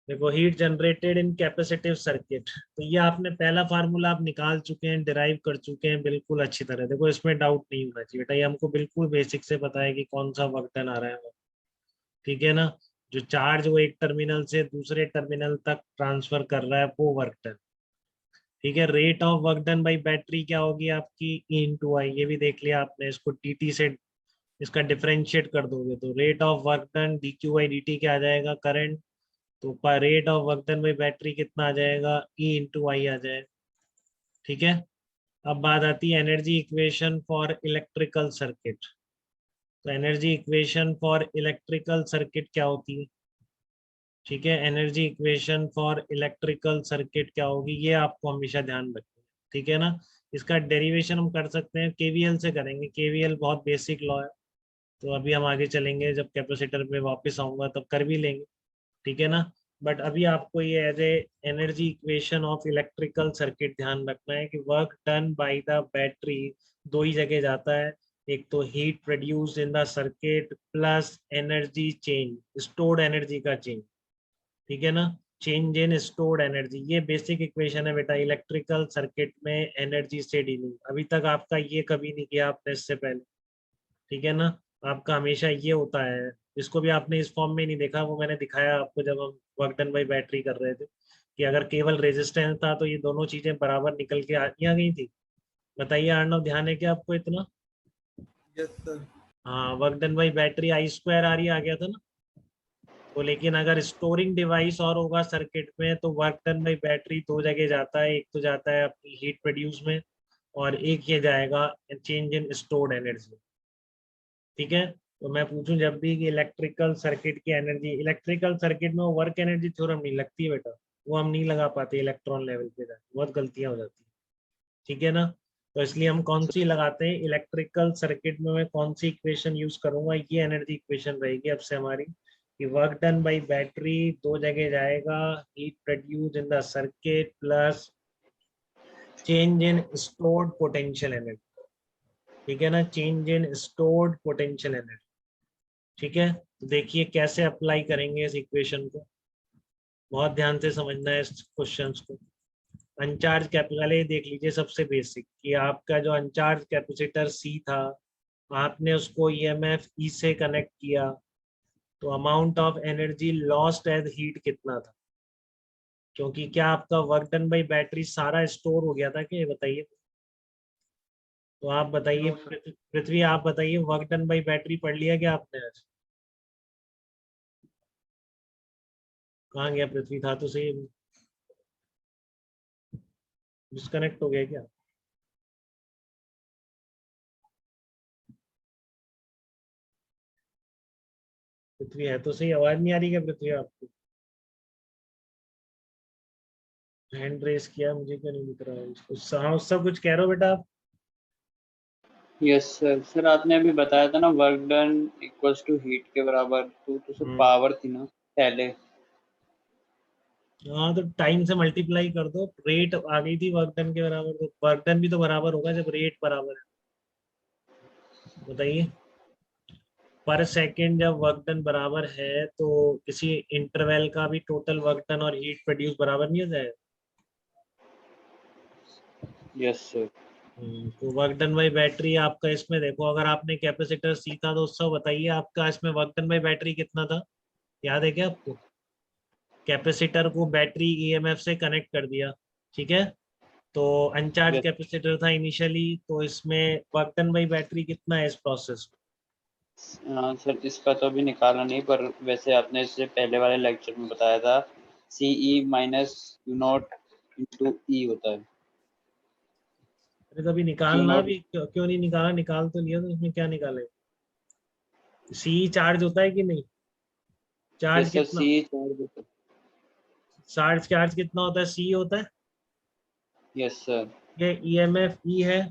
देखो heat generated in capacitive circuit, तो ये आपने पहला फार्मूला आप निकाल चुके हैं, डिराइव कर चुके हैं बिल्कुल अच्छी तरह। देखो इसमें डाउट नहीं होना चाहिए बेटा, ये हमको बिल्कुल बेसिक से पता है कि कौन सा वर्क डन आ रहा है। ठीक है ना। जो चार्ज वो एक टर्मिनल से दूसरे टर्मिनल तक ट्रांसफर कर रहा है वो वर्क डन। ठीक है। Rate of work done by battery क्या होगी आपकी, ई इंटू आई। ये भी देख लिया आपने, इसको टीटी से इसका डिफरेंशिएट कर दोगे तो rate of work done D Q I D T क्या आ जाएगा, करंट। तो rate of work done by battery कितना आ जाएगा, ई इंटू आई आ जाएगा। ठीक है। अब बात आती है energy equation for electrical circuit. तो energy equation for electrical circuit क्या होती है। ठीक है। Energy equation for electrical circuit क्या होगी, ये आपको हमेशा ध्यान रखना है। ठीक है ना। इसका डेरिवेशन हम कर सकते हैं, केवीएल से करेंगे। केवीएल बहुत बेसिक लॉ है, तो अभी हम आगे चलेंगे जब कैपेसिटर पे वापस आऊंगा तब कर भी लेंगे। ठीक है ना। बट अभी आपको ये as a energy equation of electrical circuit ध्यान रखना है कि work done by the battery दो ही जगह जाता है। एक तो heat produce in the circuit plus energy change, stored energy का चेंज। ठीक है ना। चेंज इन स्टोर्ड एनर्जी, ये बेसिक इक्वेशन है बेटा इलेक्ट्रिकल सर्किट में एनर्जी से डीलिंग। अभी तक आपका ये कभी नहीं किया आपने इससे पहले। ठीक है ना। आपका हमेशा ये होता है, इसको भी आपने इस फॉर्म में नहीं देखा, वो मैंने दिखाया आपको जब हम वर्क डन बाई बैटरी कर रहे थे, कि अगर केवल रेजिस्टेंस था तो ये दोनों चीजें बराबर निकल के आ गई थी। बताइए अर्णव, ध्यान है क्या आपको इतना। Yes sir. हाँ, work done by battery I square R ही आ गया था ना। तो लेकिन अगर स्टोरिंग डिवाइस और होगा सर्किट में तो वर्क डन बाई बैटरी दो जगह जाता है, एक तो जाता है अपनी हीट प्रोड्यूस में और एक ये जाएगा चेंज इन स्टोर्ड एनर्जी। ठीक है। तो मैं पूछूं जब भी कि इलेक्ट्रिकल सर्किट की एनर्जी, इलेक्ट्रिकल सर्किट में वर्क एनर्जी थ्योरम नहीं लगती है बेटा, वो हम नहीं लगा पाते इलेक्ट्रॉन लेवल पे जाके, बहुत गलतियां हो जाती है। ठीक है ना। तो इसलिए हम कौन सी लगाते हैं इलेक्ट्रिकल सर्किट में, मैं कौन सी इक्वेशन यूज करूंगा, ये एनर्जी इक्वेशन रहेगी अब से हमारी, कि वर्क डन बाई बैटरी दो जगह जाएगा, heat produce in the circuit plus change in stored potential energy. ठीक है ना, change in stored potential energy. ठीक है। तो देखिए कैसे अप्लाई करेंगे इस इक्वेशन को, बहुत ध्यान से समझना है इस क्वेश्चंस को। अनचार्ज कैपेसिटर, ये देख लीजिए सबसे बेसिक, कि आपका जो अनचार्ज कैपेसिटर सी था, आपने उसको ईएमएफ ई से कनेक्ट किया, तो amount of energy lost as heat कितना था। क्योंकि क्या आपका वर्क डन बाई बैटरी सारा स्टोर हो गया था क्या, ये बताइए। तो आप बताइए नो सर। पृथ्वी, आप बताइए वर्क डन बाई बैटरी पढ़ लिया क्या आपने आज। कहाँ गया पृथ्वी, था तो सही, डिस्कनेक्ट हो गया क्या। पृथ्वी है तो सही, आवाज नहीं आ रही क्या पृथ्वी आपको। हैंड रेस किया, मुझे क्यों नहीं दिख रहा है उसका। हाँ उसका कुछ कह रहे हो बेटा आप। Yes sir. सर आपने अभी बताया था ना work done equals to heat के बराबर, तो सर हम्म। पावर थी ना पहले। हाँ तो टाइम से मल्टीप्लाई कर दो, रेट आ गई थी वर्क डन के बराबर, तो वर्क डन भी तो बराबर होगा जब रेट बराबर है। बताइए, पर सेकंड जब वर्क डन बराबर है तो किसी इंटरवल का भी टोटल वर्क डन और हीट प्रोड्यूस बराबर नहीं हो जाएगा। Yes sir. तो वर्क डन बाई बैटरी आपका इसमें देखो, अगर आपने कैपेसिटर सीखा तो उससे बताइए आपका इसमें वर्क डन बाई बैटरी कितना था, याद है क्या आपको। कैपेसिटर को बैटरी ईएमएफ से कनेक्ट कर दिया। ठीक है। तो अनचार्ज यस कैपेसिटर था इनिशियली, तो इसमें वर्क डन बाई बैटरी कितना है इस प्रोसेस सर, इसका तो अभी निकाला नहीं, पर वैसे आपने इससे पहले वाले लेक्चर में बताया था सी E minus Q not into ई होता है। में। कभी क्यू निकालना नॉट। भी क्यों नहीं निकाला, निकाल तो लिया, तो इसमें क्या निकाले। सी चार्ज होता है कि नहीं, चार्ज यस सर, कितना, सी चार्ज होता है। चार्ज चार्ज कितना होता है, सी होता है। Yes sir. ये ईएमएफ ई है,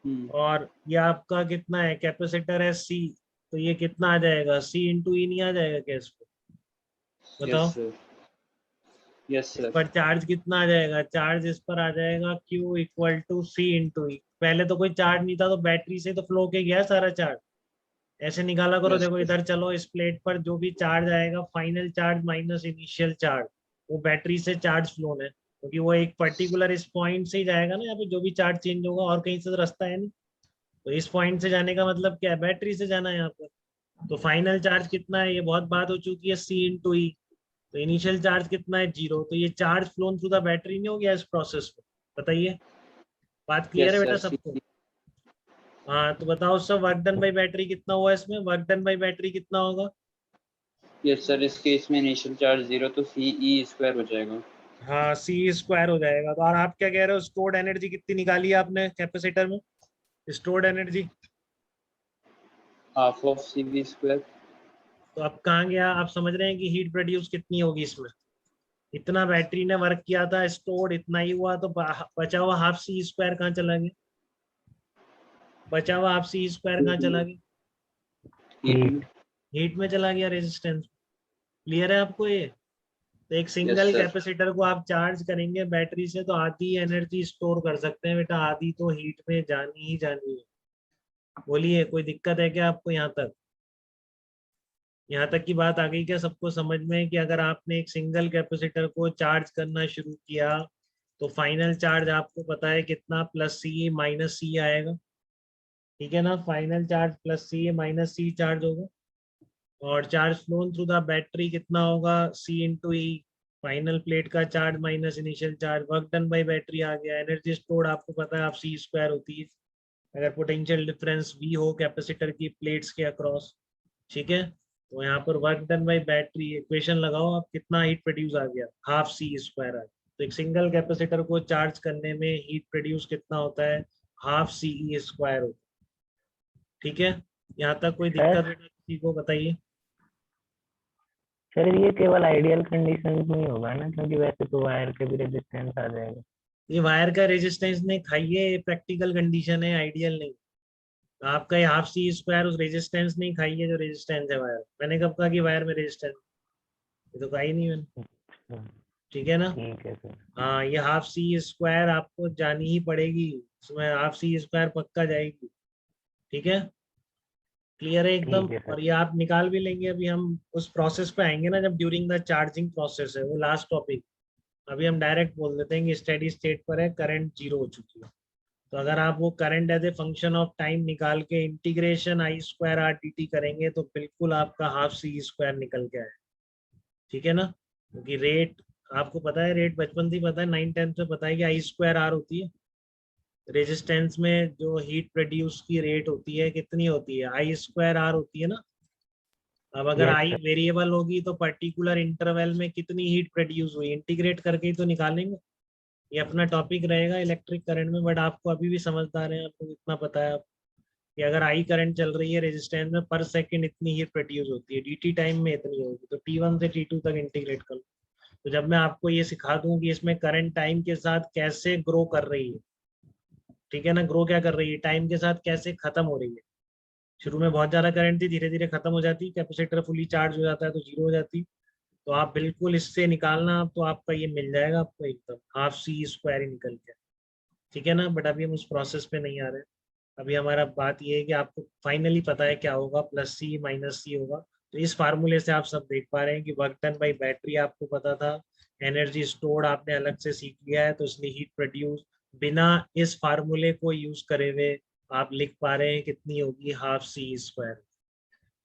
हम्म। और ये आपका कितना है, कैपेसिटर है सी। तो ये कितना आ जाएगा, सी इंटू ई नहीं आ जाएगा क्या इसको, यस बताओ। सर। यस इस सर। पर चार्ज कितना आ जाएगा, चार्ज इस पर आ जाएगा Q equal to C into E. पहले तो कोई चार्ज नहीं था, तो बैटरी से तो फ्लो के गया सारा चार्ज। ऐसे निकाला करो। Yes, देखो sir. इधर चलो, इस प्लेट पर जो भी चार्ज आएगा, final charge minus initial charge, वो बैटरी से चार्ज फ्लो है, क्योंकि वो एक पर्टिकुलर इस पॉइंट से ही जाएगा ना, यहाँ पे जो भी चार्ज चेंज होगा, और कहीं से तो रास्ता है नहीं। तो इस पॉइंट से जाने का मतलब क्या है, बैटरी से जाना है यहाँ पर। तो फाइनल चार्ज कितना है, ये बहुत बात हो चुकी है, C × E। तो इनिशियल चार्ज कितना है, 0। तो ये charge flown through the battery नहीं हो गया इस प्रोसेस में? बताइए, बात क्लियर Yes, है sir. बेटा सबको? हाँ, तो बताओ सब, वर्क डन बाई बैटरी कितना हुआ इसमें? वर्क डन बाई बैटरी कितना होगा? Yes, sir. इस केस में इनिशियल चार्ज 0 तो CE² हो जाएगा। हाँ, C² हो जाएगा। तो और आप क्या कह रहे हो, स्टोर्ड एनर्जी कितनी निकाली है आपने कैपेसिटर में? Stored energy half of CV²। तो अब कहाँ गया? आप समझ रहे हैं कि हीट प्रोड्यूस कितनी होगी इसमें? इतना बैटरी ने वर्क किया था, स्टोर्ड इतना ही हुआ, तो बचा हुआ हाफ C² कहाँ चला गया? बचा हुआ हाफ C² कहाँ चला गया? हीट। हीट में चला गया, रेजिस्टेंस। क्लियर है आपको ये? तो एक Yes, सिंगल sir. कैपेसिटर को आप चार्ज करेंगे बैटरी से, तो आधी एनर्जी स्टोर कर सकते हैं बेटा, आधी तो हीट में जानी ही जानी है। बोलिए, कोई दिक्कत है क्या आपको यहाँ तक? यहाँ तक की बात आ गई क्या सबको समझ में, कि अगर आपने एक सिंगल कैपेसिटर को चार्ज करना शुरू किया, तो फाइनल चार्ज आपको पता है कितना, +C -C आएगा। ठीक है ना? Final charge +C -C charge होगा, और charge flown through the battery कितना होगा, C × E। फाइनल प्लेट का charge minus initial charge, work done by battery आ गया। एनर्जी स्टोर्ड आपको पता है, आप C² होती है अगर पोटेंशियल डिफरेंस V हो कैपेसिटर की प्लेट्स के अक्रॉस। ठीक है, तो यहाँ पर work done by battery, equation लगाओ आप, कितना हीट प्रोड्यूस आ गया, हाफ C² आ गया। तो एक सिंगल कैपेसिटर को चार्ज करने में हीट प्रोड्यूस कितना होता है, हाफ CE² होता है। ठीक है, यहाँ तक कोई दिक्कत है किसी को? बताइए। सर ये केवल आइडियल कंडीशन में ही होगा ना, क्योंकि वैसे तो वायर के भी रेजिस्टेंस आ जाएगा। ये वायर का रेजिस्टेंस नहीं खाइए, प्रैक्टिकल कंडीशन है, आइडियल नहीं। आपका ये हाफ C² उस रेजिस्टेंस नहीं खाइए जो रेजिस्टेंस है वायर। मैंने कब कहा कि वायर में रेजिस्टेंस? ये तो कहा ही नहीं मैंने। ठीक है ना? ठीक है सर। हाँ, ये हाफ C² आपको जानी ही पड़ेगी, उसमें हाफ C² पक्का जाएगी। ठीक है, क्लियर है एकदम? ठीक है सर। और ये आप निकाल भी लेंगे, अभी हम उस प्रोसेस पे आएंगे ना, जब ड्यूरिंग द चार्जिंग प्रोसेस है, वो लास्ट टॉपिक। अभी हम डायरेक्ट बोल देते हैं कि स्टेडी स्टेट पर है, करंट 0 हो चुकी है। तो अगर आप वो current as a function of time निकाल के इंटीग्रेशन I²R/dt करेंगे, तो बिल्कुल आपका हाफ C² निकल के आए। ठीक है ना? क्योंकि रेट आपको पता है, रेट बचपन से ही पता है, 9th-10th में पता है कि I²R होती है। रेजिस्टेंस में जो हीट प्रोड्यूस की रेट होती है कितनी होती है, I²R होती है ना। अब अगर Yes, I sir. वेरिएबल होगी, तो पर्टिकुलर इंटरवल में कितनी हीट प्रोड्यूस हुई, इंटीग्रेट करके ही तो निकालेंगे। ये अपना टॉपिक रहेगा इलेक्ट्रिक करंट में, बट आपको अभी भी समझदार है, आपको इतना पता है कि अगर I करंट चल रही है रेजिस्टेंस में, पर सेकंड इतनी हीट प्रोड्यूस होती है, dt टाइम में इतनी होगी, तो T1 से T2 तक इंटीग्रेट कर लो। तो जब मैं आपको ये सिखा दूं कि इसमें करंट टाइम के साथ कैसे ग्रो कर रही है, ठीक है ना, ग्रो क्या कर रही है, टाइम के साथ कैसे खत्म हो रही है। शुरू में बहुत ज्यादा करंट थी, धीरे धीरे खत्म हो जाती, कैपेसिटर फुली चार्ज हो जाता है तो 0 हो जाती। तो आप बिल्कुल इससे निकालना, तो आपका ये मिल जाएगा आपको एकदम हाफ C² ही निकल के। ठीक है ना? बट अभी हम उस प्रोसेस पे नहीं आ रहे। अभी हमारा बात ये है कि आपको फाइनली पता है क्या होगा, +C -C होगा। तो इस फार्मूले से आप सब देख पा रहे हैं कि वर्क डन बाई बैटरी आपको पता था, एनर्जी स्टोर्ड आपने अलग से सीख लिया है, तो इसलिए हीट प्रोड्यूस बिना इस फार्मूले को यूज करे हुए आप लिख पा रहे हैं कितनी होगी, हाफ C²।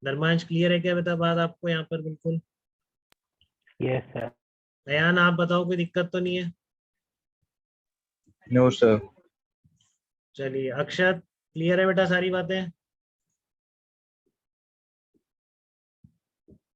धर्मांश, क्लियर है क्या बेटा बात आपको यहाँ पर? बिल्कुल। Yes, sir. अयान, आप बताओ, कोई दिक्कत तो नहीं है? No, sir. चलिए, अक्षत, क्लियर है बेटा सारी बातें?